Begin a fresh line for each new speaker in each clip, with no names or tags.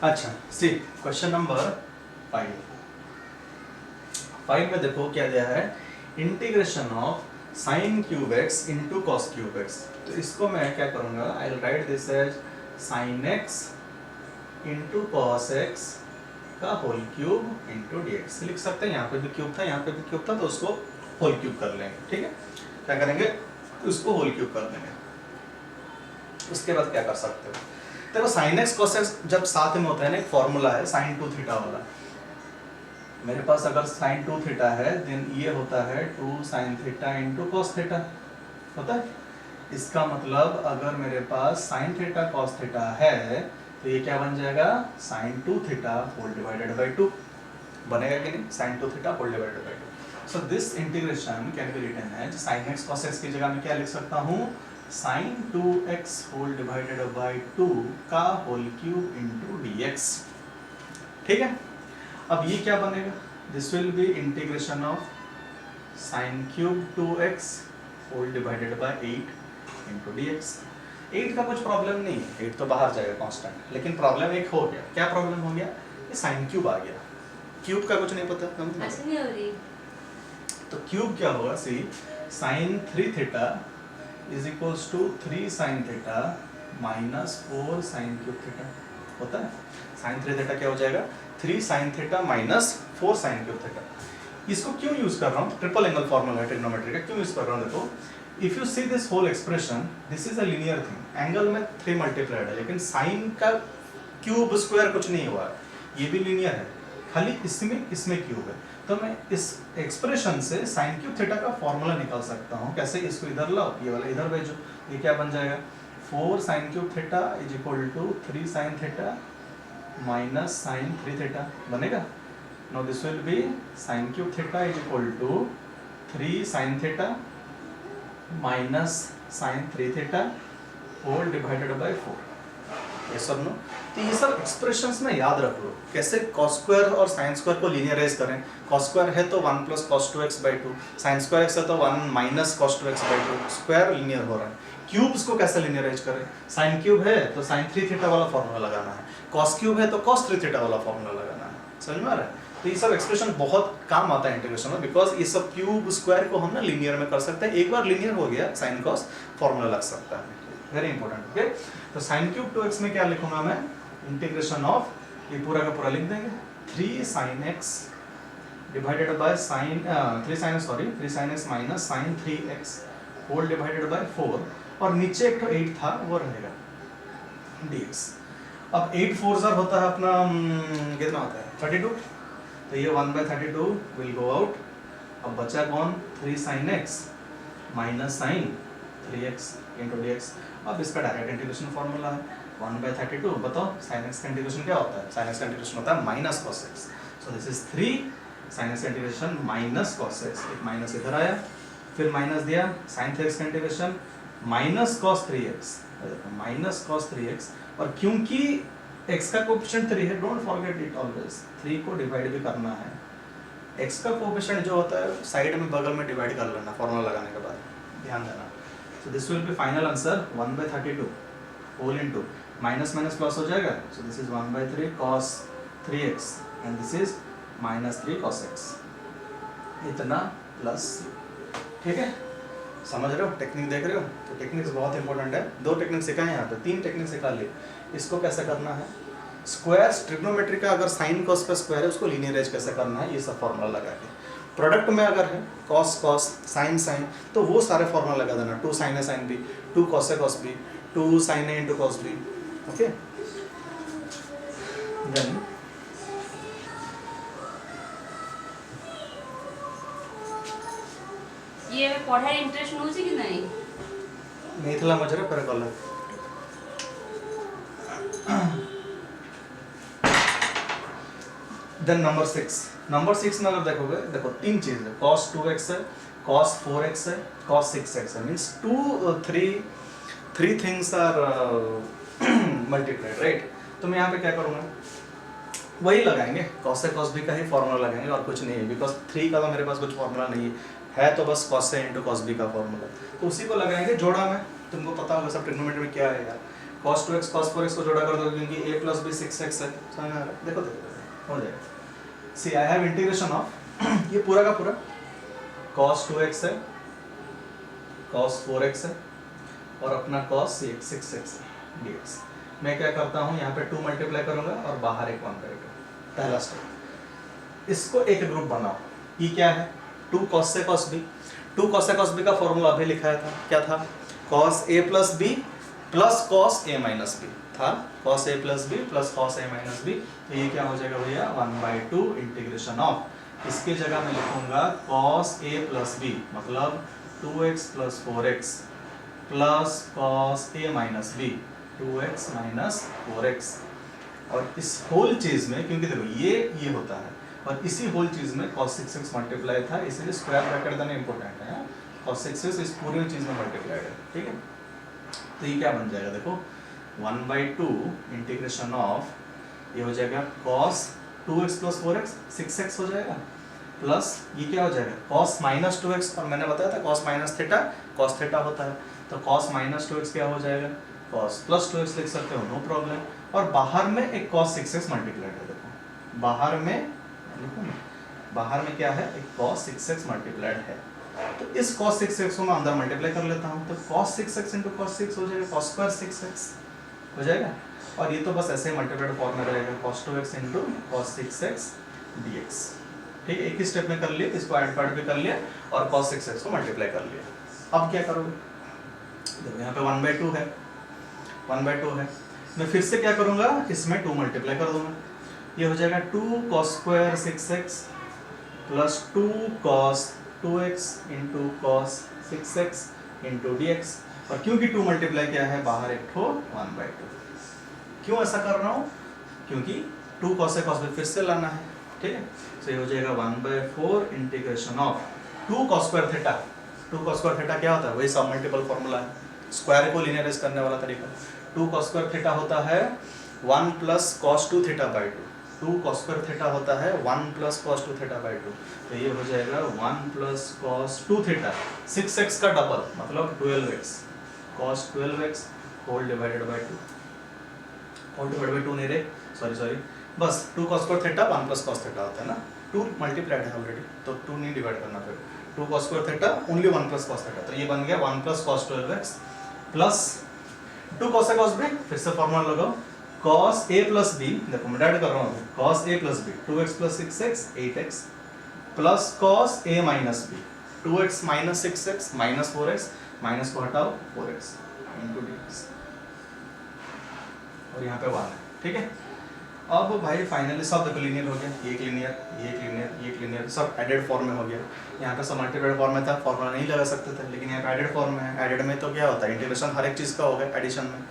अच्छा सी question number 5 में देखो क्या दिया है, integration of sine cube x into cos cube x. तो इसको मैं क्या करूंगा, I will write this as sine x into cos x का whole cube into d x लिख सकते हैं। यहाँ पे भी क्यूब था, यहाँ पे भी क्यूब था, तो उसको होल क्यूब कर लेंगे। ठीक है, क्या करेंगे, उसको होल क्यूब कर लेंगे। उसके बाद क्या कर सकते हो, देखो साइन एक्स कॉस एक्स जब साथ में होता है ना, एक फॉर्मूला है साइन 2 थीटा वाला। मेरे पास अगर साइन 2 थीटा है देन ये होता है 2 sine theta into cos theta होता है। इसका मतलब अगर मेरे पास साइन थीटा कॉस थीटा है तो ये क्या बन जाएगा, sine 2 theta whole divided by 2 बनेगा कि नहीं, sine 2 theta whole divided by 2। So this integration can be written as sine x cos x की जगह मैं क्या लिख सकता हूँ, sign 2x whole divided by 2 का whole cube into d x. ठीक है, अब ये क्या बनेगा, this will be integration of sine cube 2x whole divided by 8 into d x. 8 का कुछ प्रॉब्लम नहीं है, 8 तो बाहर जाएगा कांस्टेंट, लेकिन प्रॉब्लम एक हो गया। क्या प्रॉब्लम हो गया, ये साइन क्यूब आ गया, क्यूब का कुछ नहीं पता
नहीं हो रही।
तो क्यूब क्या होगा, see sine 3 theta is equals to 3 sine theta minus 4 sine cube theta होता है। साइन 3 थीटा क्या हो जाएगा, 3 sine theta minus 4 sine cube theta. इसको क्यों यूज कर रहा हूँ, ट्रिपल एंगल फॉर्मूला है ट्रिग्नोमेट्री का, क्यों यूज कर रहा हूँ, देखो if you see this whole expression this is a linear thing, angle में 3 मल्टीप्लाइड है, लेकिन साइन का क्यूब स्क्वायर कुछ नहीं हुआ, ये भी लीनियर है, खाली इसमें क्यूब है। तो मैं इस एक्सप्रेशन से साइन क्यूब थीटा का फॉर्मूला निकाल सकता हूँ। कैसे, इसको इधर लाओ, ये वाला इधर भेजो, ये क्या बन जाएगा, 4 sine cube theta is equal to 3 sine theta minus sine 3 theta बनेगा। Now this will be sine cube theta is equal to 3 sine theta minus sine 3 theta whole divided by 4। ये सब नो, तो ये सब एक्सप्रेशंस में याद रख लो, कैसे cos स्क्वायर और sin स्क्वायर को लीनियराइज करें। cos स्क्वायर है तो 1 plus cos 2x by 2, sin square x है तो 1 minus cos 2x by 2, square linear हो रहा है। क्यूब्स को कैसे लीनियराइज करें, sin क्यूब है तो sin 3 थीटा वाला फॉर्मूला लगाना है, cos क्यूब है तो cos 3 थीटा वाला फॉर्मूला लगाना है। समझ में आ रहा है, तो ये सब एक्सप्रेशन बहुत काम आता है इंटीग्रेशन में, बिकॉज ये सब क्यूब स्क्वायर को हम ना लीनियर में कर सकते हैं। एक बार लीनियर हो गया sin cos फॉर्मूला लग सकता है, वेरी इंपॉर्टेंट। ओके, तो sin क्यूब 2x में क्या लिखूंगा मैं, इंटीग्रेशन ऑफ, ये पूरा का पूरा लिख देंगे 3 sin x divided by sine 3 sin x minus sine 3x whole divided by 4, और नीचे एक तो 8 था वो रहेगा dx। अब 8 4 ज़र होता है अपना कितना होता है 32, तो ये 1/32 विल गो आउट। अब बचा कौन, 3 sin x minus sine 3x into dx। अब इसका डायरेक्ट इंटीग्रेशन फॉर्मूला है 1/32। बताओ sin x का इंटीग्रेशन क्या होता है, sin x का इंटीग्रेशन होता है minus cos x। So this is 3 sin x का इंटीग्रेशन माइनस cos x, एक माइनस इधर आया, फिर माइनस दिया sin 3x का integration minus cos 3x, minus cos 3x, और क्योंकि x का कोएफिशिएंट 3 है, डोंट फॉरगेट इट ऑलवेज, 3 को डिवाइड भी करना है। x का कोएफिशिएंट जो होता है साइड में बगल में डिवाइड कर लेना फॉर्मूला लगाने के बाद, ध्यान देना। So this will be final answer 1/32 whole into minus minus plus हो जाएगा, so this is 1/3 cos 3x and this is minus 3 cos x, इतना प्लस। ठीक है, समझ रहे हो, टेक्निक देख रहे हो, तो टेक्निक्स बहुत इंपॉर्टेंट है। 2 टेक्निक सिखाए यहाँ पे, 3 टेक्निक सिखा ली। इसको कैसे करना है, स्क्वायर ट्रिग्नोमेट्री का अगर साइन कॉस पे स्क्वायर है उसको लीनियराइज कैसे करना है, ये सब फॉर्मूला लगा के। प्रोडक्ट में अगर है कॉस कॉस साइन साइन, तो वो सारे फॉर्मूला लगा देना, 2 sin a sin b, 2 cos a cos b, 2 sin a into cos b। Okay, then
ये पढ़ाई इंटरेस्ट नउची कि नहीं,
नहीं थला मजरे पर कल। देन नंबर 6 में अगर देखोगे, देखो 3 चीज है, cos 2x है, cos 4x है, cos 6x है, means 3 things are multiplied, right. तो मैं यहाँ पे क्या करूँगा, वही लगाएंगे, cos से cos b का ही फॉर्मूला लगाएंगे और कुछ नहीं है, बिकॉज 3 का तो मेरे पास कुछ फॉर्मूला नहीं है, तो बस cos से इंटू cos b का फॉर्मूला, तो उसी को लगाएंगे जोड़ा में। तुमको पता होगा सब ट्रिग्नोमेट्री में क्या है यार, cos 2x cos 4x को जोड़ा कर दो क्योंकि a प्लस बी 6x है। समझ में आ रहा है? देखो हो जाएगा। सी आई हैव इंटीग्रेशन ऑफ ये पूरा का पूरा cos 2x है, cos 4x है और अपना cos 6x है dx। मैं क्या करता हूँ यहाँ पे 2 मल्टीप्लाई करूंगा और बाहर एक 1 करेगा। पहला स्टेप, इसको एक ग्रुप बनाओ। ये क्या है? 2 cos से cos b। 2 cos से cos b का फॉर्मूला अभी लिखाया था, क्या था? cos a plus b plus cos a minus b था। cos a plus b plus cos a minus b। तो ये क्या हो जाएगा भैया? 1/2 इंटीग्रेशन ऑफ, इसके जगह मैं लिखूंगा cos a प्लस b मतलब 2x plus 4x plus cos a minus b 2x minus 4x। और इस होल चीज में क्योंकि देखो ये होता है और इसी होल चीज में cos 6x मल्टीप्लाई था, इसीलिए स्क्वायर ब्रैकेट देना इंपॉर्टेंट है। cos 6x इस पूरी चीज में मल्टीप्लाइड है, ठीक है। तो ये क्या बन जाएगा? देखो 1/2 इंटीग्रेशन ऑफ ये हो जाएगा cos 2x plus 4x 6x हो जाएगा प्लस ये क्या हो जाएगा? cos माइनस 2x और मैंने बताया था cos minus theta cos theta होता है, तो cos माइनस 2x क्या हो जाएगा? cos प्लस 2x लिख सकते हो, नो प्रॉब्लम। और बाहर में एक cos 6x मल्टीप्लाइड है, देखो बाहर में क्या है? एक cos 6x मल्टीप्लाइड है। तो इस cos 6x को मैं अंदर मल्टीप्लाई कर लेता हूँ, तो cos 6x इंटू cos 6 हो जाएगा cos स्क्वायर 6x हो जाएगा। और ये तो बस ऐसे ही मल्टीप्लाइड फॉर्म में रहेगा cos 2x into cos 6x dx। ठीक है, एक ही स्टेप में कर लिए, इसको ऐड पार्ट भी कर लिया और cos 6x को मल्टीप्लाई कर लिया। अब क्या करोगे? देखो यहाँ पे 1/2 है, 1/2 है। मैं फिर से क्या करूँगा? इसमें 2 मल्टीप्लाई कर दूंगा। ये हो जाएगा 2 cos square 6x plus 2 cos 2x into cos 6x into dx। और क्योंकि 2 मल्टीप्लाई क्या है? बाहर एक ठो 1/2। क्यों ऐसा कर रहा हूँ? क्योंकि 2 cos से cos फिर से लाना है, ठीक है। तो ये हो जाएगा 1/4 integration of 2 cos square theta. 2 cos square theta क्या होता है? वही सब मल्टीपल फॉर्मूला है, स्क्वायर को लिनियराइज करने वाला तरीका। 2 cos स्क्वायर थीटा होता है 1 plus cos 2 theta by 2। 2 cos square theta होता है 1 प्लस cos 2 थीटा बाई 2। तो ये हो जाएगा 1 प्लस cos 2 थीटा 6x का डबल मतलब 12x cos 12x whole divided by 2। Whole divided by 2 नहीं रे, सॉरी बस 2 cos square theta 1 plus cos theta होता है ना, 2 मल्टीप्लाइड है ऑलरेडी तो 2 नहीं डिवाइड करना। फिर 2 cos square theta only 1 plus cos theta, तो ये बन गया 1 plus cos 12x plus 2 cos से cos b। फिर से फॉर्मूला लगाओ cos a प्लस b, देखो मैं ऐड कर रहा हूँ cos a plus b 2x plus 6x 8x plus cos a minus b 2x minus 6x minus 4x minus को हटाओ 4x इंटू dx और यहाँ पे 1 है, ठीक है। अब भाई फाइनली सब देखो लीनियर हो गया, ये एक लीनियर सब एडेड फॉर्म में हो गया। यहाँ पे सब मल्टीप्लाइड फॉर्म में था, फॉर्मूला नहीं लगा सकते थे, लेकिन यहाँ पे एडेड फॉर्म में है। एडेड में तो क्या होता है? इंटीग्रेशन हर एक चीज़ का होगा एडिशन में,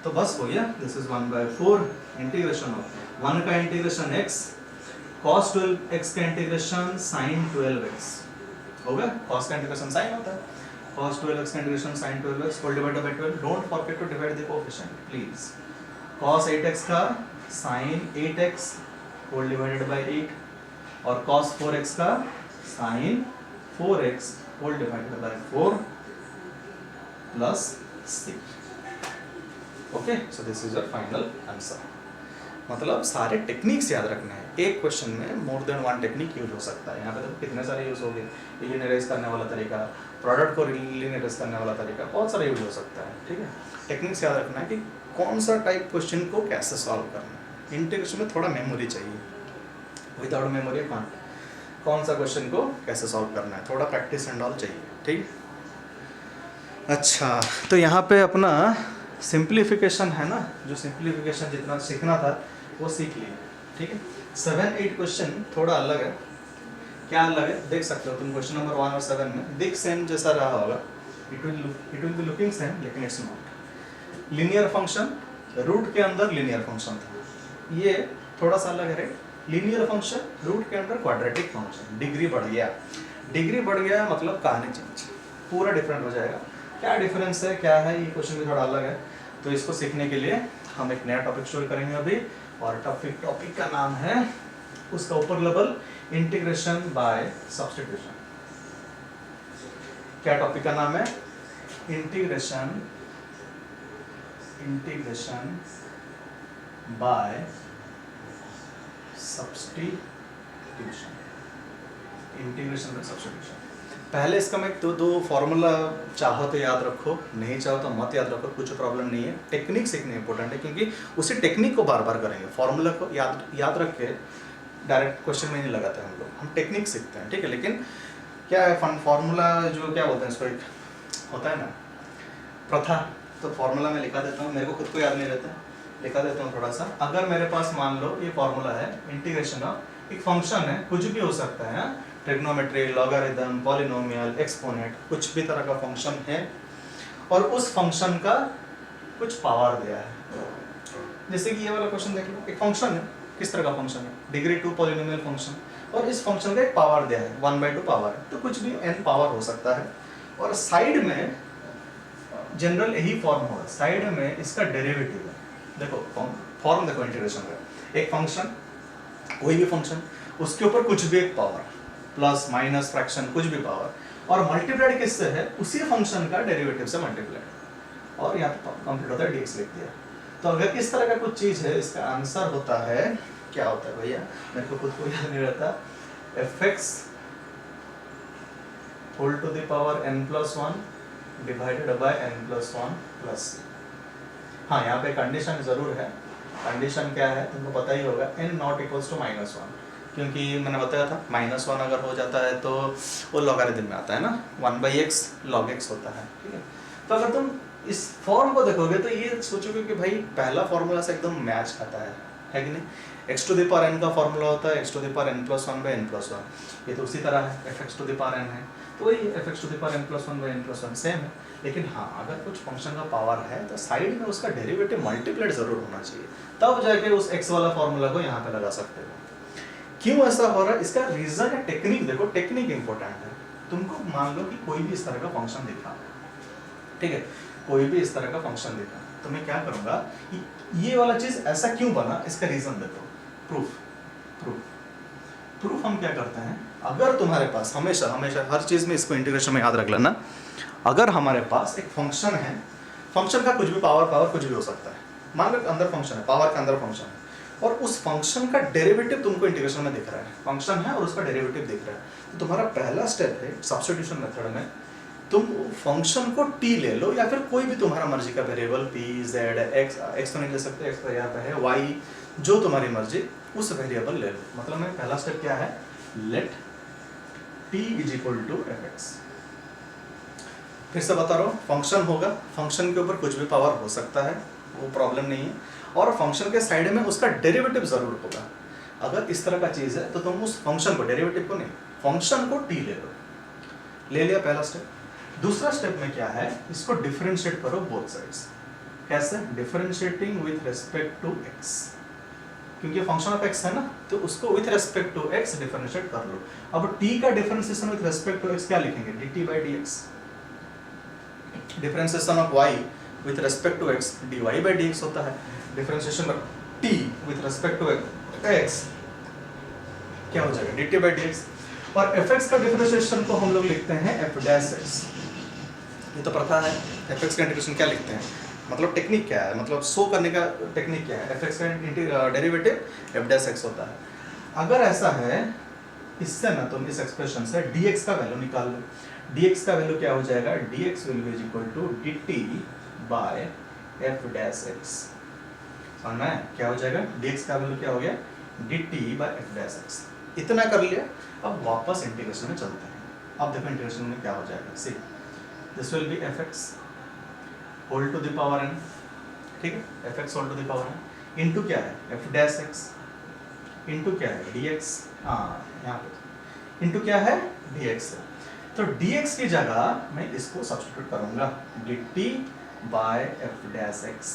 तो बस हो गया। दिस इज 1/4 इंटीग्रेशन ऑफ 1 का इंटीग्रेशन x cos 12x का इंटीग्रेशन sin 12x होगा। cos का इंटीग्रेशन sin होता है, cos 12x का integration sin 12x whole divided by 12। Don't forget to divide the coefficient please. cos 8x का sin 8x whole divided bye 8 और cos 4x का sin 4x whole divided by 4 plus 6। Okay, so this is your final answer. मतलब सारे techniques याद रखने हैं, एक question में मोर देन 1 टेक्निक यूज हो सकता है। यहाँ पे देखो कितने सारे यूज हो गए, लीनियराइज करने वाला तरीका, प्रोडक्ट को लीनियराइज करने वाला तरीका, बहुत सारा यूज हो सकता है, ठीक है। टेक्निक्स याद रखना है कि कौन सा टाइप क्वेश्चन को कैसे सॉल्व करना है। इंटीग्रेशन में थोड़ा मेमोरी चाहिए, विदाउट मेमोरी कांट। कौन सा क्वेश्चन को कैसे सॉल्व करना है, थोड़ा प्रैक्टिस एंड ऑल चाहिए, ठीक। अच्छा, तो यहाँ पे अपना सिंप्लीफिकेशन है ना, जो सिंप्लीफिकेशन जितना सीखना था वो सीख लिए, ठीक है। 7-8 क्वेश्चन थोड़ा अलग है। क्या अलग है देख सकते हो तुम, क्वेश्चन नंबर 1 और 7 में दिख सेम जैसा रहा होगा, it will be looking same लेकिन it's not. Linear function, root के अंदर लीनियर फंक्शन था, ये थोड़ा सा अलग है। लीनियर फंक्शन रूट के अंदर क्वाड्रेटिक फंक्शन, डिग्री बढ़ गया मतलब कहानी चेंज, पूरा डिफरेंट हो जाएगा। क्या डिफरेंस है, क्या है, ये क्वेश्चन भी थोड़ा अलग है। तो इसको सीखने के लिए हम एक नया टॉपिक शुरू करेंगे अभी, और टॉपिक का नाम है, उसका ऊपर लेवल इंटीग्रेशन बाय सब्स्टिट्यूशन। क्या टॉपिक का नाम है? Integration integration by substitution, integration by substitution. पहले इसका मैं दो फॉर्मूला चाहो तो याद रखो, नहीं चाहो तो मत याद रखो, कुछ प्रॉब्लम नहीं है। टेक्निक सीखनी इंपॉर्टेंट है, क्योंकि उसी टेक्निक को बार बार करेंगे। फॉर्मूला को याद रख के डायरेक्ट क्वेश्चन में नहीं लगाते हम टेक्निक सीखते हैं, ठीक है। लेकिन क्या है, फॉर्मूला जो क्या बोलते हैं इसको, एक होता है ना प्रथा, तो फॉर्मूला में लिखा देता हूँ, मेरे को खुद को याद नहीं रहता है, लिखा देता हूँ थोड़ा सा। अगर मेरे पास मान लो ये फॉर्मूला है, इंटीग्रेशन ऑफ एक फंक्शन है, कुछ भी हो सकता है, ट्रिग्नोमेट्री, लॉगरिथम, पॉलिनोमियल, एक्सपोनेंट, कुछ भी तरह का फंक्शन है, और उस फंक्शन का कुछ पावर दिया है। जैसे कि ये वाला क्वेश्चन देख लो, एक फंक्शन है, किस तरह का फंक्शन है, डिग्री 2 पॉलिनोमियल फंक्शन, और इस फंक्शन का एक पावर दिया है 1/2 पावर, तो कुछ भी n पावर हो सकता है। और साइड में जनरल यही फॉर्म होगा, साइड में इसका डेरिवेटिव है। देखो फॉर्म देखो इंटीग्रेशन का, एक फंक्शन, कोई भी फंक्शन, उसके ऊपर कुछ भी एक पावर, प्लस माइनस फ्रैक्शन, कुछ भी पावर, और मल्टीप्लाइड किससे है, उसी फंक्शन का डेरिवेटिव से मल्टीप्लाइड, और यहाँ पे कंप्लीट होता है dx लिख दिया। तो अगर इस तरह का कुछ चीज है, इसका आंसर होता है, क्या होता है भैया, मेरे को खुद को याद नहीं रहता, fx whole to the power n+1 divided by n+1 plus c। हाँ, यहाँ पे कंडीशन जरूर है। कंडीशन क्या है तुमको पता ही होगा, n नॉट इक्वल्स टू -1, क्योंकि मैंने बताया था -1 अगर हो जाता है तो वो लॉगरिथम में आता है ना, 1/x log x होता है, ठीक है। तो अगर तुम इस फॉर्म को देखोगे तो ये सोचोगे कि भाई पहला फॉर्मूला से एकदम मैच खाता है कि नहीं। x to the power n का फॉर्मूला होता है x to the power n+1/n+1, ये तो उसी तरह है, fx to the power n है, तो वही fx to the power n+1/n+1 same है। लेकिन हाँ, अगर कुछ फंक्शन का पावर है तो साइड में उसका डेरिवेटिव मल्टीप्लाइड जरूर होना चाहिए, तब जाके उस x वाला फॉर्मूला को यहाँ पे लगा सकते हो। क्यों ऐसा हो रहा है, इसका रीजन है टेक्निक। देखो टेक्निक इंपॉर्टेंट है। तुमको मान लो कि कोई भी इस तरह का फंक्शन दिखा, ठीक है, कोई भी इस तरह का फंक्शन दिखा, तो मैं क्या करूंगा, ये वाला चीज ऐसा क्यों बना, इसका रीजन देखो। प्रूफ हम क्या करते हैं, अगर तुम्हारे पास हमेशा हर चीज में, इसको इंटीग्रेशन में याद रख लेना, अगर हमारे पास एक फंक्शन है, फंक्शन का कुछ भी पावर कुछ भी हो सकता है, मान लो अंदर फंक्शन है, पावर के अंदर फंक्शन है, और उस फंक्शन का डेरिवेटिव तुमको इंटीग्रेशन में दिख रहा है, फंक्शन है और उसका डेरिवेटिव दिख रहा है, तो तुम्हारा पहला स्टेप है सब्स्टिट्यूशन मेथड में, तुम फंक्शन को t ले लो, या फिर कोई भी तुम्हारा मर्जी का वेरिएबल p, z, x तो नहीं ले सकते, x तो यहाँ पे है, y, जो तुम्हारी मर्जी, उस वेरिएबल ले लो। मतलब मैं पहला स्टेप क्या है, लेट t = fx। फिर से बता रहा हूँ, फंक्शन होगा, फंक्शन के ऊपर कुछ भी पावर हो सकता है, वो प्रॉब्लम नहीं है, और फंक्शन के साइड में उसका डेरिवेटिव जरूर होगा। अगर इस तरह का चीज है तो तुम उस फंक्शन को, डेरिवेटिव को नहीं, फंक्शन को t ले लो, ले लिया पहला स्टेप। दूसरा स्टेप में क्या है, इसको डिफरेंशिएट करो बोथ साइड्स। कैसे, differentiating with respect to x, क्योंकि फंक्शन ऑफ x है ना, तो उसको with respect to x differentiate कर लो। अब t का differentiation with respect to x क्या लिखेंगे, dt/dx। Differentiation of y with respect to x dy/dx होता है। Differentiation of t with respect to x क्या हो जाएगा, dt/dx। और fx का डिफरेंशिएशन को हम लोग लिखते हैं f'(x), ये तो प्रथा है। fx का इंटीग्रेशन क्या लिखते हैं, मतलब टेक्निक क्या है, मतलब शो करने का टेक्निक क्या है, fx का डेरिवेटिव f'(x) होता है। अगर ऐसा है, इससे ना तुम इस एक्सप्रेशन से dx का वैल्यू निकाल लो। dx का वैल्यू क्या हो जाएगा, dx will be equal to dt by f'(x)। समझ में क्या हो जाएगा, dx का वैल्यू क्या हो गया, dt by f'(x)। इतना कर लिया, अब वापस इंटीग्रेशन में चलते हैं। अब देखो इंटीग्रेशन में क्या हो जाएगा, see this will be fx whole to the power n, ठीक है, fx whole to the power n into क्या है, f'(x) इनटू क्या है, dx, हाँ यहाँ पे इनटू क्या है, dx है। तो dx की जगह मैं इसको सब्स्टिट्यूट करूंगा, dt by f'(x),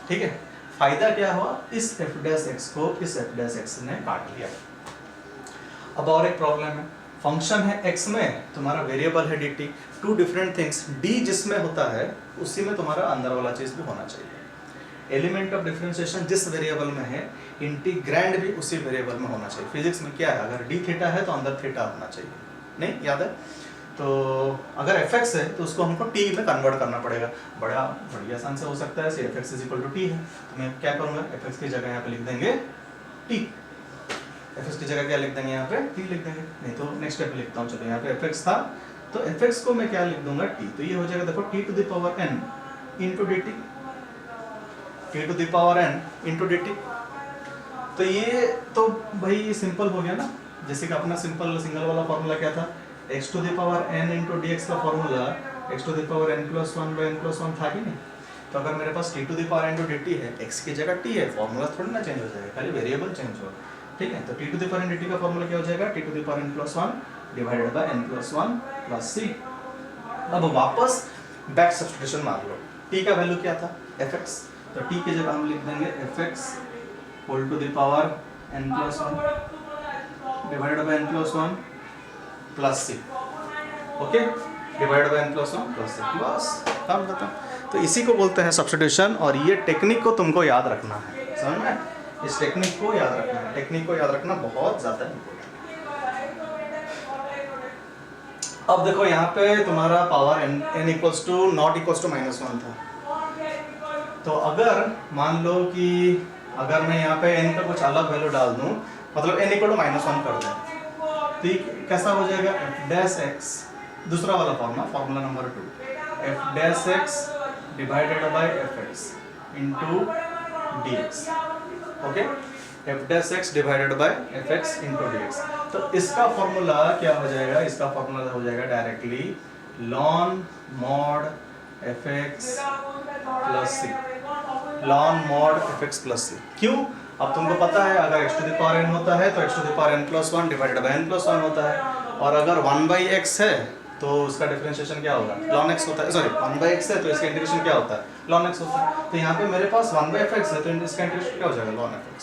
ठीक है। फायदा क्या हुआ, इस f'(x) को इस f'(x) ने काट लिया। अब और एक प्रॉब्लम है, फंक्शन है x में, तुम्हारा वेरिएबल है dt, two different things, d जिसमें होता है उसी में तुम्हारा अंदर वाला चीज भी होना चाहिए। एलिमेंट ऑफ डिफरेंशिएशन जिस वेरिएबल में है, इंटीग्रैंड भी उसी वेरिएबल में होना चाहिए। फिजिक्स में क्या है, अगर d थीटा है तो अंदर थीटा होना चाहिए, नहीं याद है। तो अगर एफ एक्स है तो उसको हमको टी में कन्वर्ट करना पड़ेगा। बड़ी आसान से हो सकता है, f x is equal to t है, तो मैं क्या करूँगा, एफ एक्स की जगह यहाँ पे लिख देंगे टी, एफ एक्स की जगह क्या लिख देंगे यहाँ पे टी लिख देंगे। नहीं तो नेक्स्ट स्टेप पे लिखता हूँ, चलो यहाँ पे एफ एक्स था तो एफ एक्स को मैं क्या लिख दूंगा टी, तो ये हो जाएगा देखो t to the power n into d t, t to the power n into d t. तो ये तो भाई सिंपल हो गया ना, जैसे कि अपना सिंपल सिंगल वाला फॉर्मूला क्या था, x to the power n into d x का formula x to the power n plus one by n plus one था कि नहीं। तो अगर मेरे पास t to the power n to d t है, x की जगह t है, फॉर्मूला थोड़ी ना चेंज हो जाएगा, खाली वेरिएबल चेंज होगा, ठीक है। तो t to the power n dt का फॉर्मूला क्या हो जाएगा, t to the power n plus one divided by n plus one plus c। अब वापस बैक सब्स्टिट्यूशन मार लो, t का वैल्यू क्या था fx, तो t की जगह हम लिख देंगे fx whole to the power n plus one divided by n plus one plus c, okay, divided by n plus one plus c, बस काम खत्म। तो इसी को बोलते हैं सब्स्टिट्यूशन, और ये टेक्निक को तुमको याद रखना है, समझ में, इस टेक्निक को याद रखना है, टेक्निक को याद रखना बहुत ज़्यादा इम्पोर्टेंट है। अब देखो यहाँ पे तुम्हारा power n equals to not equals to minus one था, तो अगर मान लो कि अगर मैं यहाँ पे n का कुछ अलग वैल्यू डाल दूँ, मतलब n equal to minus one कर दें, तो ये कैसा हो जाएगा, एफ डैश एक्स, दूसरा वाला formula number 2, F dash x divided by F x into d x, okay, F dash x divided by F x into d x. तो इसका फॉर्मूला क्या हो जाएगा, इसका फॉर्मूला हो जाएगा directly ln mod f x plus c, ln mod f x plus c. क्यों, अब तुमको पता है अगर x to the power n होता है तो x to the power n plus one divided by n plus one होता है, और अगर 1 बाई x है तो उसका डिफरेंशिएशन क्या होगा, ln x होता है, सॉरी 1 बाई x है तो इसका इंटीग्रेशन क्या होता है, ln x होता है। तो यहाँ पे मेरे पास 1 बाई fx है तो इसका इंटीग्रेशन क्या हो जाएगा, ln fx।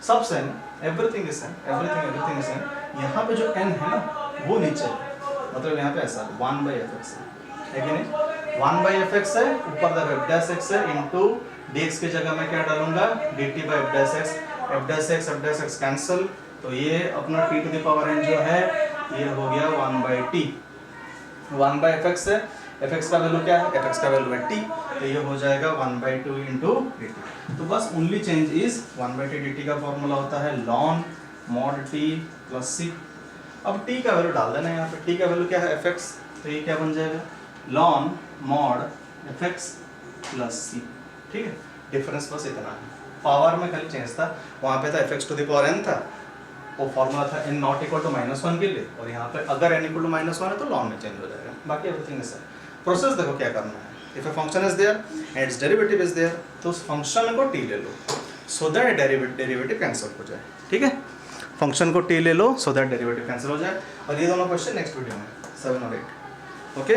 सब same, everything is same, everything is same. यहाँ पे जो n है ना वो नीचे है, मतलब यहाँ पे ऐसा 1 बाई fx है कि नहीं, 1 बाई fx है, ऊपर देखो f डैश x है इनटू dx की जगह मैं क्या डालूंगा, dt by f dash x, f dash x cancel, तो ये अपना t to the power n जो है ये हो गया 1 बाई t, 1 बाई fx है, fx का वैल्यू क्या है, fx का वैल्यू है t, तो ये हो जाएगा 1 बाई 2 इंटू dt। तो बस only change is 1 by t dt का फॉर्मूला होता है ln mod t plus c। अब t का वैल्यू डाल देना, यहाँ पे t का वैल्यू क्या है fx, तो ये क्या बन जाएगा ln mod fx plus c, ठीक है। डिफरेंस बस इतना है, पावर में खाली चेंज था, वहाँ पे था fx to the power n था, वो फॉर्मूला था n not equal to minus one के लिए, और यहाँ पे अगर n equal to minus one है तो ln में चेंज हो जाएगा, बाकी एवरीथिंग इज सेम। प्रोसेस देखो क्या करना है, if a function is there and its derivative is there, तो उस फंक्शन को t ले लो सो दैट डेरिवेटिव कैंसिल हो जाए, ठीक है, फंक्शन को t ले लो सो दैट डेरिवेटिव कैंसिल हो जाए। और ये दोनों क्वेश्चन नेक्स्ट वीडियो में 7 और 8, ओके।